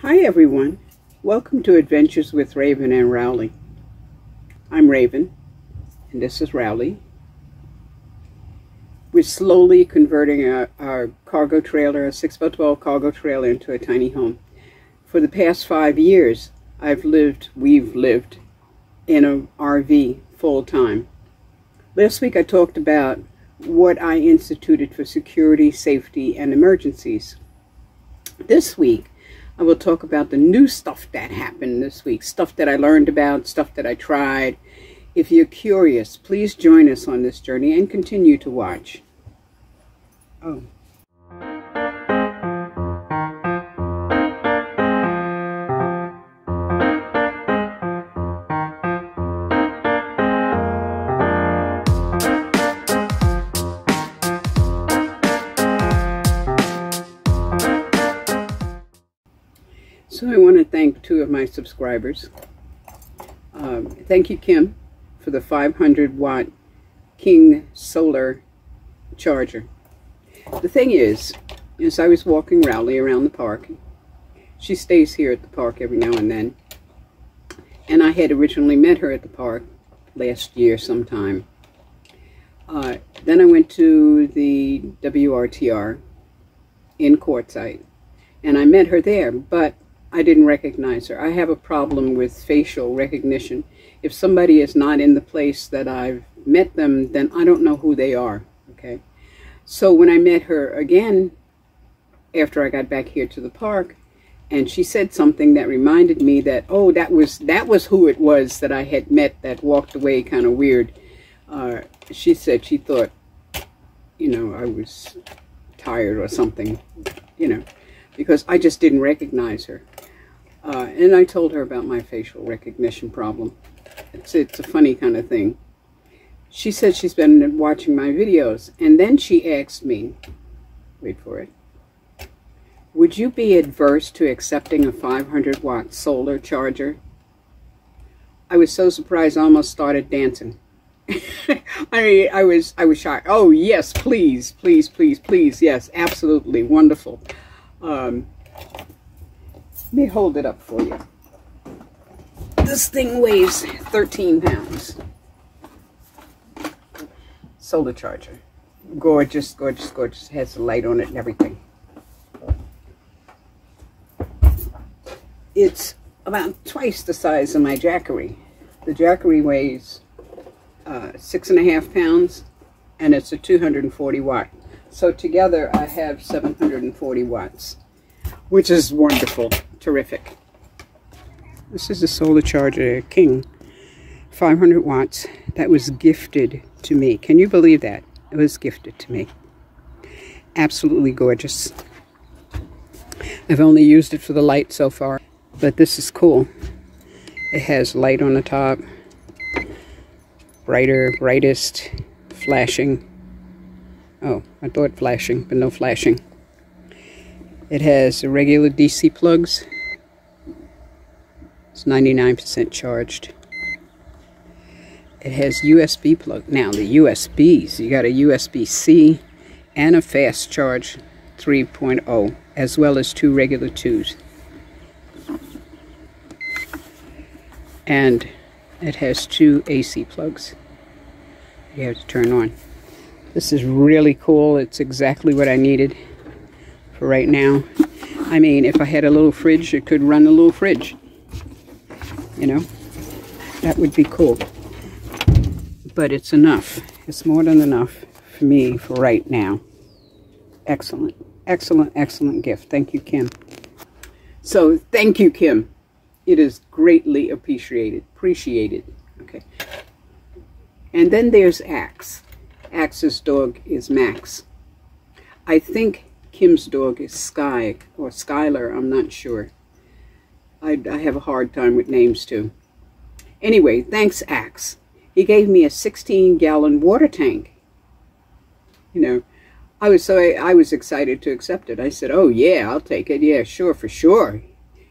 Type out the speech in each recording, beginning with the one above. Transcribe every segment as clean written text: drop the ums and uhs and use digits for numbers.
Hi everyone, welcome to Adventures with Raven and Rowley. I'm Raven and this is Rowley. We're slowly converting our cargo trailer, a 6x12 cargo trailer, into a tiny home. For the past 5 years, we've lived in an RV full-time. Last week I talked about what I instituted for security, safety, and emergencies. This week I will talk about the new stuff that happened this week, stuff that I learned about, stuff that I tried. If you're curious, please join us on this journey and continue to watch. Oh. So I want to thank 2 of my subscribers. Thank you, Kim, for the 500-watt King solar charger. The thing is I was walking Rowley around the park. She stays here at the park every now and then. And I had originally met her at the park last year sometime. Then I went to the WRTR in Quartzsite, and I met her there, but I didn't recognize her. I have a problem with facial recognition. If somebody is not in the place that I've met them, then I don't know who they are, okay? So when I met her again, after I got back here to the park, and she said something that reminded me that, oh, that was who it was that I had met that walked away kind of weird. She said she thought, you know, I was tired or something, you know, because I just didn't recognize her. And I told her about my facial recognition problem. It's a funny kind of thing. She said she's been watching my videos, and then she asked me, wait for it, would you be adverse to accepting a 500-watt solar charger? I was so surprised I almost started dancing. I was shocked. Oh yes, please, please, please, please, yes, absolutely, wonderful. Let me hold it up for you. This thing weighs 13 pounds. Solar charger. Gorgeous, gorgeous, gorgeous. Has a light on it and everything. It's about twice the size of my 𝗟𝒃𝗄. The 𝗟𝒃𝗄 weighs 6.5 pounds, and it's a 240 watt. So together I have 740 watts, which is wonderful, terrific. This is a solar charger, King, 500 watts, that was gifted to me. Can you believe that? It was gifted to me. Absolutely gorgeous. I've only used it for the light so far, but this is cool. It has light on the top, brighter, brightest, flashing. Oh, I thought flashing, but no flashing. It has regular DC plugs. It's 99% charged. It has USB plug. Now the USBs, you got a USB-C and a fast charge 3.0, as well as 2 regular 2s. And it has 2 AC plugs you have to turn on. This is really cool. It's exactly what I needed for right now. I mean, if I had a little fridge, it could run a little fridge. You know, that would be cool. But it's enough. It's more than enough for me for right now. Excellent, excellent, excellent gift. Thank you, Kim. So, thank you, Kim. It is greatly appreciated. Okay. And then there's Axe. Axe's dog is Max. I think Kim's dog is Sky or Skylar. I'm not sure. I have a hard time with names too. Anyway, thanks, Axe. He gave me a 16-gallon water tank. You know, I was excited to accept it. I said, oh yeah, I'll take it. Yeah, sure, for sure.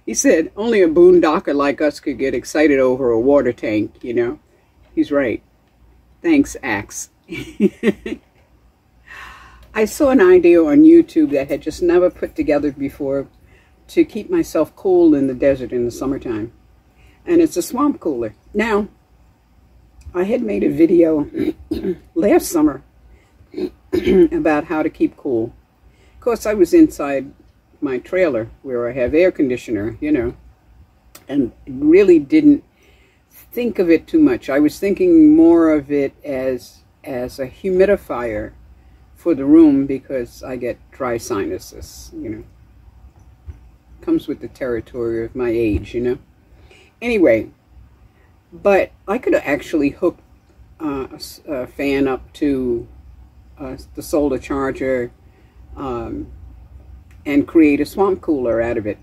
He said, only a boondocker like us could get excited over a water tank, you know. He's right. Thanks, Axe. I saw an idea on YouTube that had just never put together before, to keep myself cool in the desert in the summertime. And it's a swamp cooler. Now, I had made a video last summer about how to keep cool. Of course, I was inside my trailer where I have air conditioner, you know, and really didn't think of it too much. I was thinking more of it as a humidifier for the room because I get dry sinuses, you know. Comes with the territory of my age, you know. Anyway, but I could have actually hooked a fan up to the solar charger and create a swamp cooler out of it.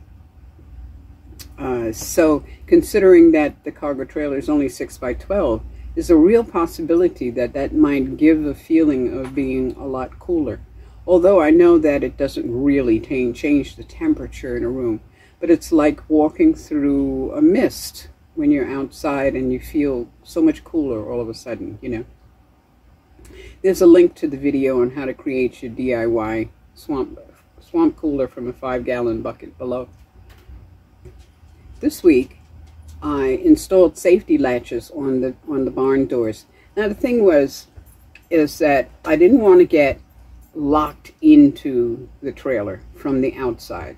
So considering that the cargo trailer is only 6 by 12, there's a real possibility that that might give a feeling of being a lot cooler. Although I know that it doesn't really change the temperature in a room, but it's like walking through a mist when you're outside and you feel so much cooler all of a sudden, you know. There's a link to the video on how to create your DIY swamp cooler from a 5-gallon bucket below. This week, I installed safety latches on the barn doors. Now the thing is that I didn't want to get locked into the trailer from the outside.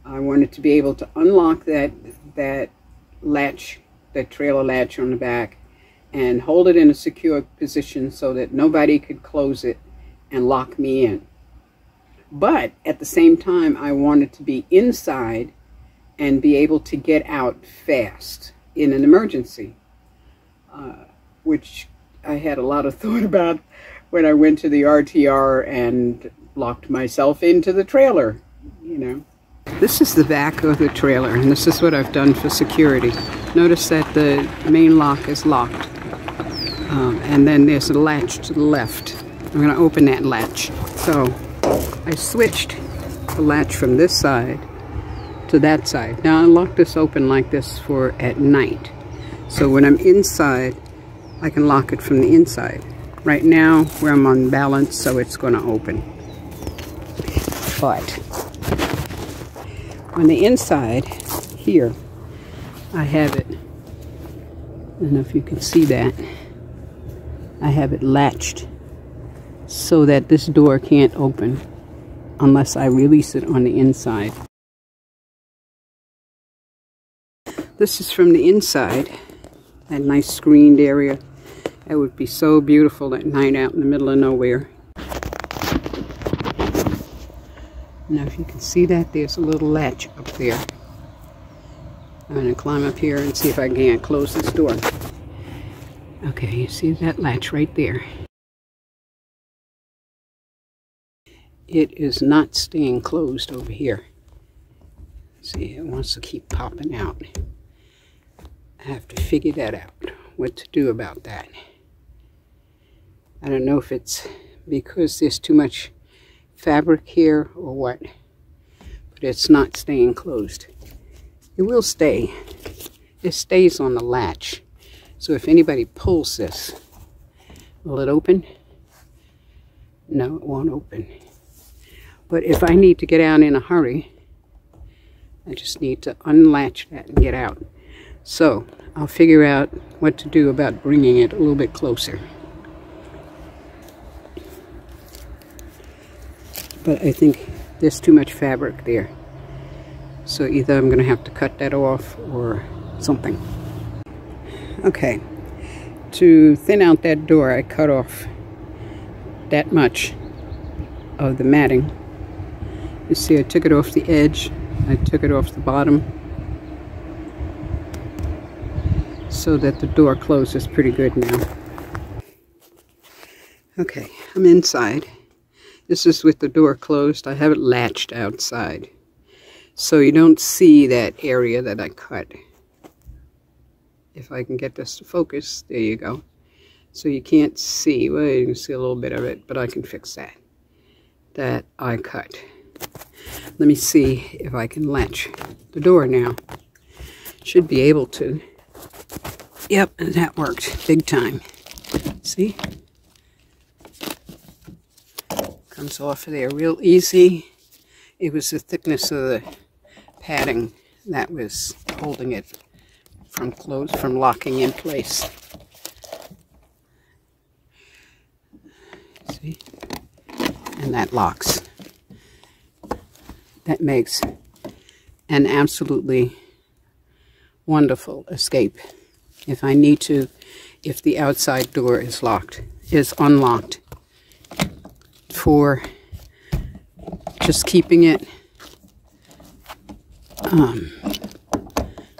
I wanted to be able to unlock that latch, that trailer latch on the back, and hold it in a secure position so that nobody could close it and lock me in. But at the same time, I wanted to be inside and be able to get out fast in an emergency, which I had a lot of thought about when I went to the RTR and locked myself into the trailer, you know. This is the back of the trailer, and this is what I've done for security. Notice that the main lock is locked, and then there's a latch to the left. I'm going to open that latch. So I switched the latch from this side to that side. Now I lock this open like this for at night. So when I'm inside, I can lock it from the inside. Right now, where I'm unbalanced, so it's going to open. But on the inside here, I have it, I don't know if you can see that, I have it latched so that this door can't open unless I release it on the inside. This is from the inside, that nice screened area. That would be so beautiful at night out in the middle of nowhere. Now if you can see that, there's a little latch up there. I'm going to climb up here and see if I can't close this door. Okay, you see that latch right there? It is not staying closed over here. See, it wants to keep popping out. I have to figure that out, what to do about that. I don't know if it's because there's too much fabric here or what, but it's not staying closed. It will stay. It stays on the latch. So if anybody pulls this, will it open? No, it won't open. But if I need to get out in a hurry, I just need to unlatch that and get out. So I'll figure out what to do about bringing it a little bit closer. But I think there's too much fabric there. So either I'm going to have to cut that off or something. Okay, to thin out that door, I cut off that much of the matting. You see, I took it off the edge, I took it off the bottom, so that the door closes pretty good now. Okay, I'm inside. This is with the door closed. I have it latched outside, so you don't see that area that I cut. If I can get this to focus, there you go. So you can't see, well, you can see a little bit of it, but I can fix that. That I cut. Let me see if I can latch the door now. Should be able to. Yep, that worked big time. See? Comes off of there real easy. It was the thickness of padding that was holding it from locking in place. See? And that locks. That makes an absolutely wonderful escape. If I need to, if the outside door is unlocked, for just keeping it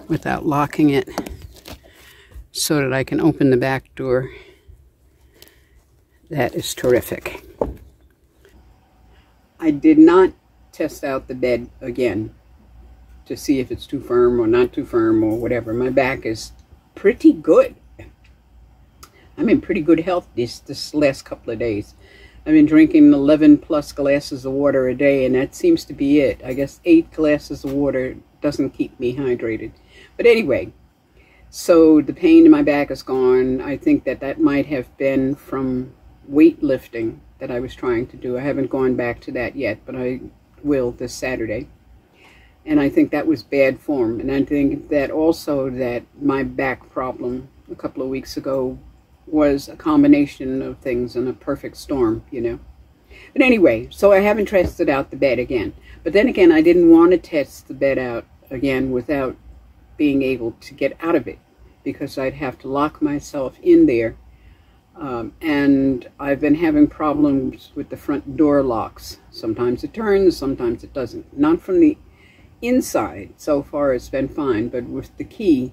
without locking it, so that I can open the back door. That is terrific. I did not test out the bed again to see if it's too firm or not too firm or whatever. My back is pretty good. I'm in pretty good health this last couple of days. I've been drinking 11 plus glasses of water a day, and that seems to be it. I guess 8 glasses of water doesn't keep me hydrated. But anyway, so the pain in my back is gone. I think that might have been from weightlifting that I was trying to do. I haven't gone back to that yet, but I will this Saturday. And I think that was bad form. And I think that also that my back problem a couple of weeks ago was a combination of things in a perfect storm, you know. But anyway, so I haven't tested out the bed again. But then again, I didn't want to test the bed out again without being able to get out of it, because I'd have to lock myself in there. And I've been having problems with the front door locks. Sometimes it turns, sometimes it doesn't. Not from the inside. So far it's been fine, but with the key,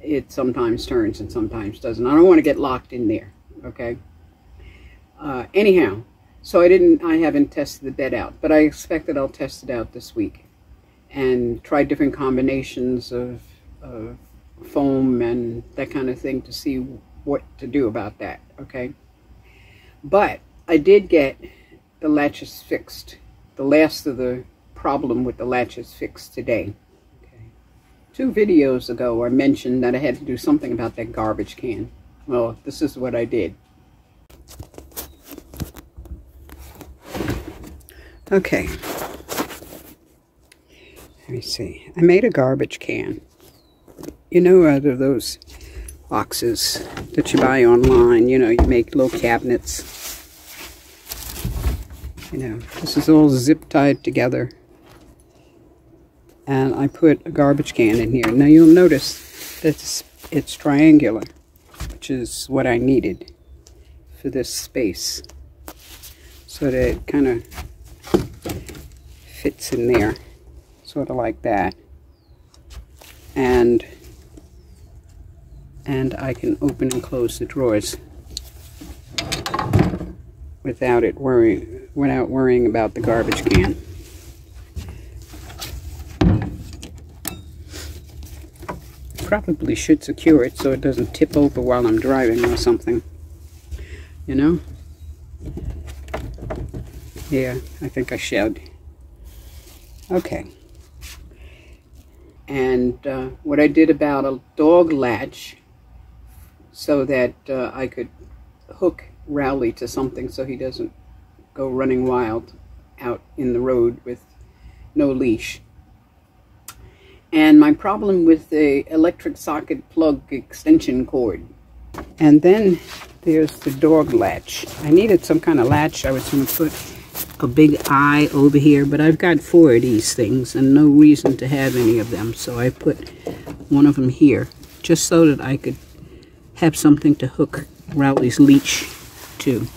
it sometimes turns and sometimes doesn't. I don't want to get locked in there, okay? Anyhow, so I haven't tested the bed out, but I expect that I'll test it out this week and try different combinations of foam and that kind of thing to see what to do about that, okay? But I did get the latches fixed, the last of the problem with the latches fixed today. Okay. 2 videos ago I mentioned that I had to do something about that garbage can. Well, this is what I did. Okay. Let me see. I made a garbage can. You know, out of those boxes that you buy online, you know, you make little cabinets. You know, this is all zip tied together. And I put a garbage can in here. Now you'll notice that it's triangular, which is what I needed for this space, so that it kind of fits in there, sort of like that. And I can open and close the drawers without worrying about the garbage can. Probably should secure it so it doesn't tip over while I'm driving or something, you know? Yeah, I think I should. Okay. And what I did about a dog latch so that I could hook Rowley to something so he doesn't go running wild out in the road with no leash. And my problem with the electric socket plug extension cord. And then there's the dog latch. I needed some kind of latch. I was going to put a big eye over here, but I've got 4 of these things and no reason to have any of them. So I put one of them here just so that I could have something to hook Rowley's leash to.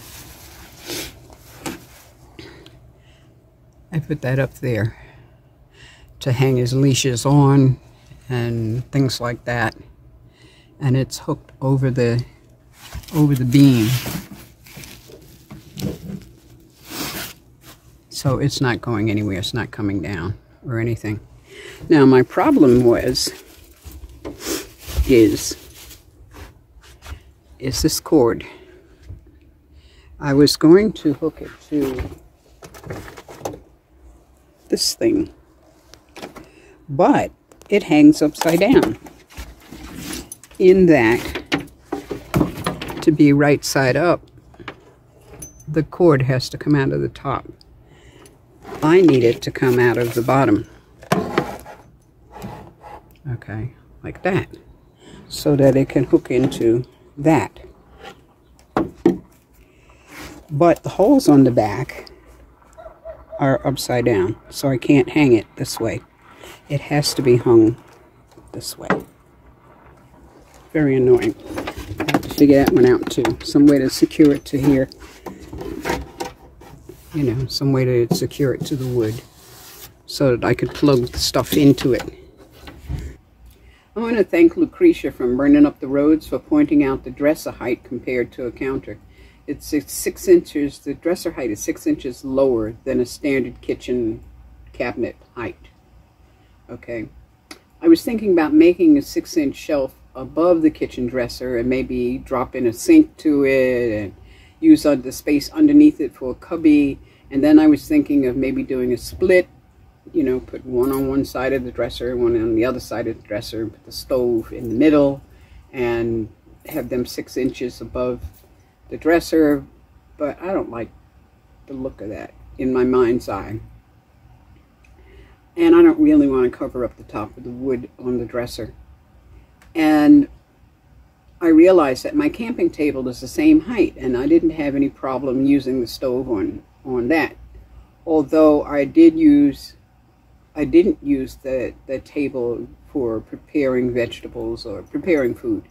I put that up there to hang his leashes on and things like that, and it's hooked over the beam, so it's not going anywhere. It's not coming down or anything. Now my problem is this cord. I was going to hook it to this thing, but it hangs upside down, in that to be right side up, the cord has to come out of the top. I need it to come out of the bottom. Okay, like that, so that it can hook into that. But the holes on the back are upside down, so I can't hang it this way. It has to be hung this way. Very annoying. I have to figure that one out too. Some way to secure it to here. You know, some way to secure it to the wood so that I could plug the stuff into it. I want to thank Lucretia from Burning Up the Roads for pointing out the dresser height compared to a counter. It's 6 inches, the dresser height is 6 inches lower than a standard kitchen cabinet height. Okay. I was thinking about making a 6-inch shelf above the kitchen dresser and maybe drop in a sink to it and use the space underneath it for a cubby. And then I was thinking of maybe doing a split, you know, put one on one side of the dresser, one on the other side of the dresser, put the stove in the middle, and have them 6 inches above the dresser. But I don't like the look of that in my mind's eye. And I don't really want to cover up the top of the wood on the dresser. And I realized that my camping table is the same height, and I didn't have any problem using the stove on that. Although I didn't use the table for preparing vegetables or preparing food.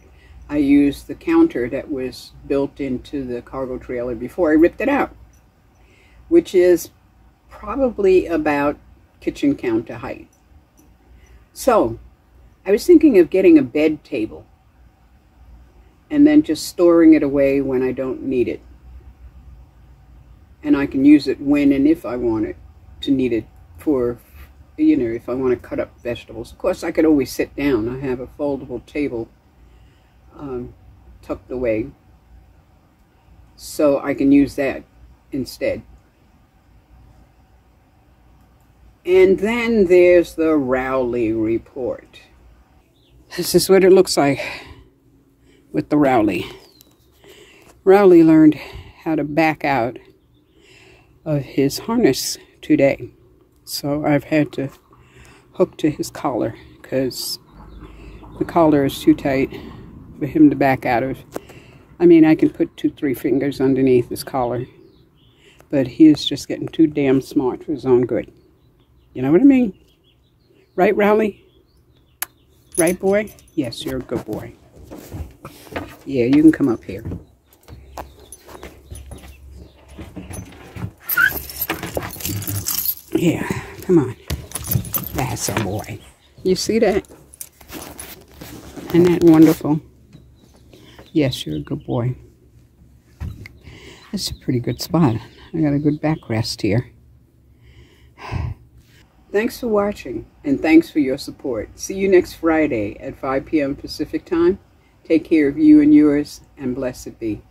I used the counter that was built into the cargo trailer before I ripped it out, which is probably about kitchen counter height. So I was thinking of getting a bed table and then just storing it away when I don't need it. And I can use it when and if I want it to need it for, you know, if I want to cut up vegetables. Of course, I could always sit down. I have a foldable table tucked away, so I can use that instead. And then there's the Rowley report. This is what it looks like with the Rowley. Rowley learned how to back out of his harness today. So I've had to hook to his collar because the collar is too tight for him to back out of. I mean, I can put 2-3 fingers underneath his collar, but he is just getting too damn smart for his own good. You know what I mean? Right, Rowley? Right, boy? Yes, you're a good boy. Yeah, you can come up here. Yeah, come on. That's a boy. You see that? Isn't that wonderful? Yes, you're a good boy. That's a pretty good spot. I got a good backrest here. Thanks for watching, and thanks for your support. See you next Friday at 5 p.m. Pacific time. Take care of you and yours, and blessed be.